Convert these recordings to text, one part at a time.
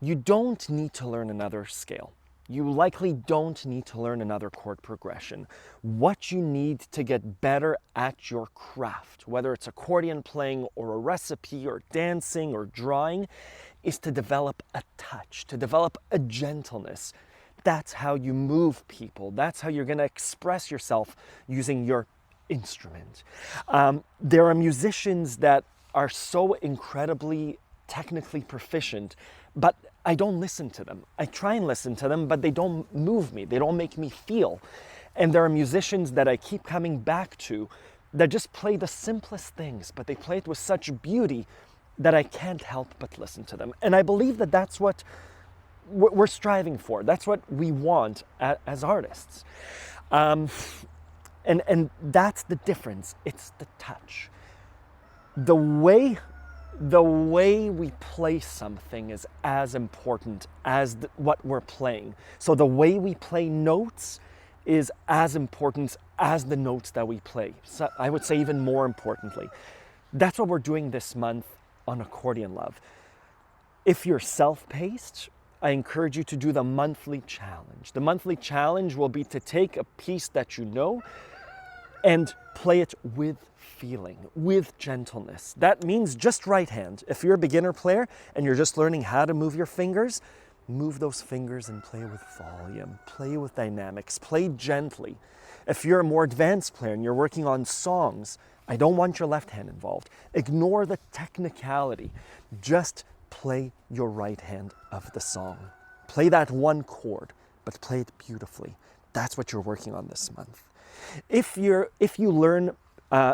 You don't need to learn another scale. You likely don't need to learn another chord progression. What you need to get better at your craft, whether it's accordion playing or a recipe or dancing or drawing, is to develop a touch, to develop a gentleness. That's how you move people. That's how you're going to express yourself using your instrument. There are musicians that are so incredibly technically proficient, but I don't listen to them. I try and listen to them, but they don't move me. They don't make me feel. And there are musicians that I keep coming back to that just play the simplest things, but they play it with such beauty that I can't help but listen to them. And I believe that that's what we're striving for. That's what we want as artists. And that's the difference. It's the touch. The way we play something is as important as what we're playing. So the way we play notes is as important as the notes that we play. So I would say even more importantly. That's what we're doing this month on Accordion Love. If you're self-paced, I encourage you to do the monthly challenge. The monthly challenge will be to take a piece that you know and play it with feeling, with gentleness. That means just right hand. If you're a beginner player and you're just learning how to move your fingers, move those fingers and play with volume, play with dynamics, play gently. If you're a more advanced player and you're working on songs, I don't want your left hand involved. Ignore the technicality. Just play your right hand of the song. Play that one chord, but play it beautifully. That's what you're working on this month. If you learn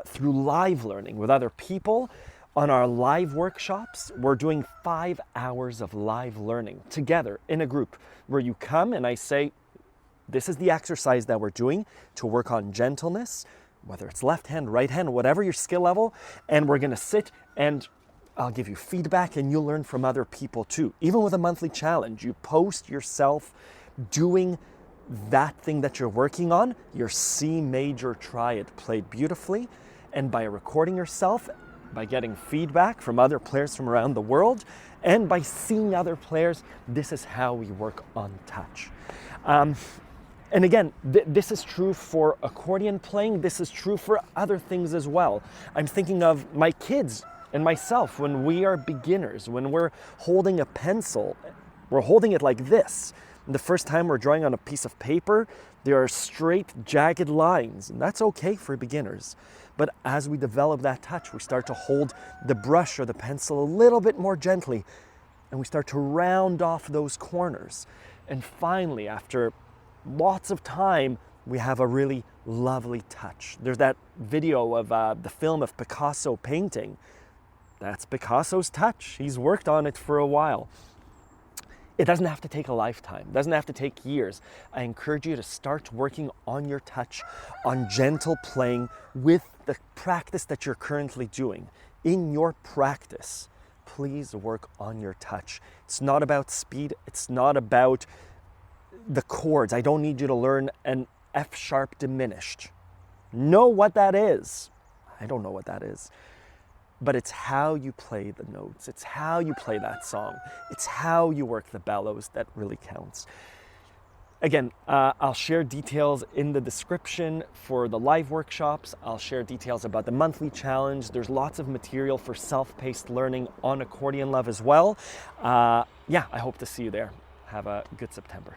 through live learning with other people, on our live workshops, we're doing 5 hours of live learning together in a group where you come and I say, this is the exercise that we're doing to work on gentleness, whether it's left hand, right hand, whatever your skill level, and we're gonna sit and I'll give you feedback and you'll learn from other people too. Even with a monthly challenge, you post yourself doing that thing that you're working on, your C major triad played beautifully, and by recording yourself, by getting feedback from other players from around the world, and by seeing other players, this is how we work on touch. And again, this is true for accordion playing, this is true for other things as well. I'm thinking of my kids and myself when we are beginners, when we're holding a pencil, we're holding it like this. And the first time we're drawing on a piece of paper, there are straight, jagged lines, and that's okay for beginners. But as we develop that touch, we start to hold the brush or the pencil a little bit more gently, and we start to round off those corners. And finally, after lots of time, we have a really lovely touch. There's that video of the film of Picasso painting. That's Picasso's touch. He's worked on it for a while. It doesn't have to take a lifetime. It doesn't have to take years. I encourage you to start working on your touch, on gentle playing with the practice that you're currently doing. In your practice, please work on your touch. It's not about speed. It's not about the chords. I don't need you to learn an F sharp diminished. Know what that is. I don't know what that is. But it's how you play the notes. It's how you play that song. It's how you work the bellows that really counts. Again, I'll share details in the description for the live workshops. I'll share details about the monthly challenge. There's lots of material for self-paced learning on Accordion Love as well. Yeah, I hope to see you there. Have a good September.